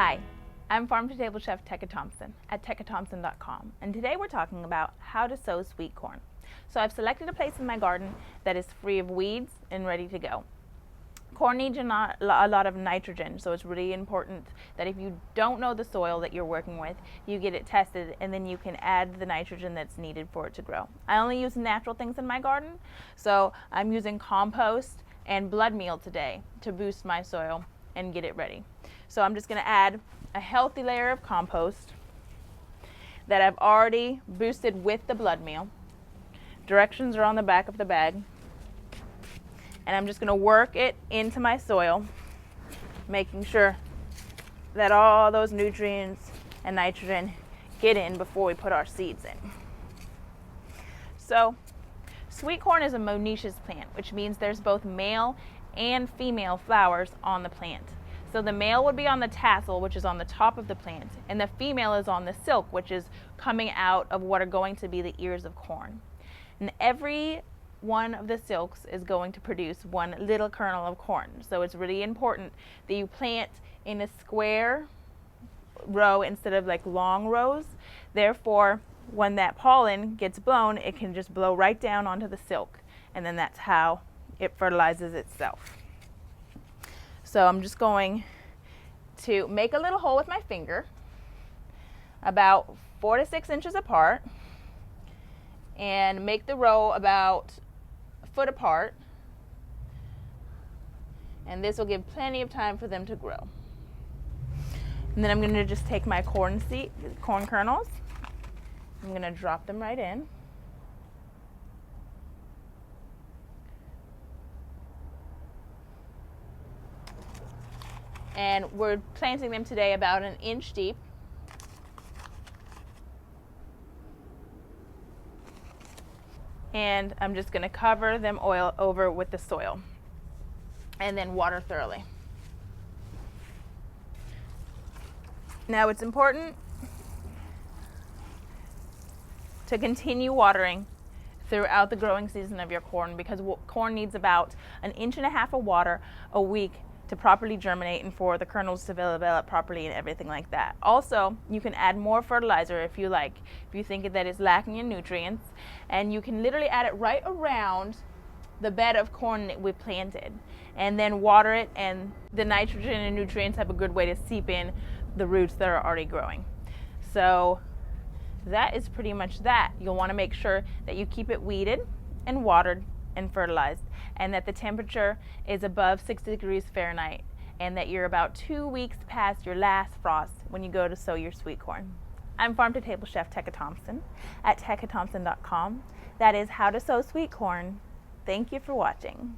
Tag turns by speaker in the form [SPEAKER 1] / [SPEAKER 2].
[SPEAKER 1] Hi, I'm farm-to-table chef Teca Thompson at tecathompson.com, and today we're talking about how to sow sweet corn. So I've selected a place in my garden that is free of weeds and ready to go. Corn needs a lot of nitrogen, so it's really important that if you don't know the soil that you're working with, you get it tested and then you can add the nitrogen that's needed for it to grow. I only use natural things in my garden, so I'm using compost and blood meal today to boost my soil and get it ready. So I'm just going to add a healthy layer of compost that I've already boosted with the blood meal. Directions are on the back of the bag. And I'm just going to work it into my soil, making sure that all those nutrients and nitrogen get in before we put our seeds in. So, sweet corn is a monoecious plant, which means there's both male and female flowers on the plant. So the male would be on the tassel, which is on the top of the plant, and the female is on the silk, which is coming out of what are going to be the ears of corn. And every one of the silks is going to produce one little kernel of corn. So it's really important that you plant in a square row instead of like long rows. Therefore, when that pollen gets blown, it can just blow right down onto the silk, and then that's how it fertilizes itself. So I'm just going to make a little hole with my finger about 4 to 6 inches apart and make the row about a foot apart, and this will give plenty of time for them to grow. And then I'm going to just take my corn kernels. I'm going to drop them right in. And we're planting them today about 1 inch deep. And I'm just going to cover them over with the soil and then water thoroughly. Now it's important to continue watering throughout the growing season of your corn, because corn needs about 1.5 inches of water a week to properly germinate and for the kernels to develop properly and everything like that. Also, you can add more fertilizer if you like, if you think that it's lacking in nutrients, and you can literally add it right around the bed of corn that we planted, and then water it, and the nitrogen and nutrients have a good way to seep in the roots that are already growing. So that is pretty much that. You'll want to make sure that you keep it weeded and watered and fertilized, and that the temperature is above 60 degrees Fahrenheit, and that you're about 2 weeks past your last frost when you go to sow your sweet corn. I'm farm-to-table chef Teca Thompson at tecathompson.com. That is how to sow sweet corn. Thank you for watching.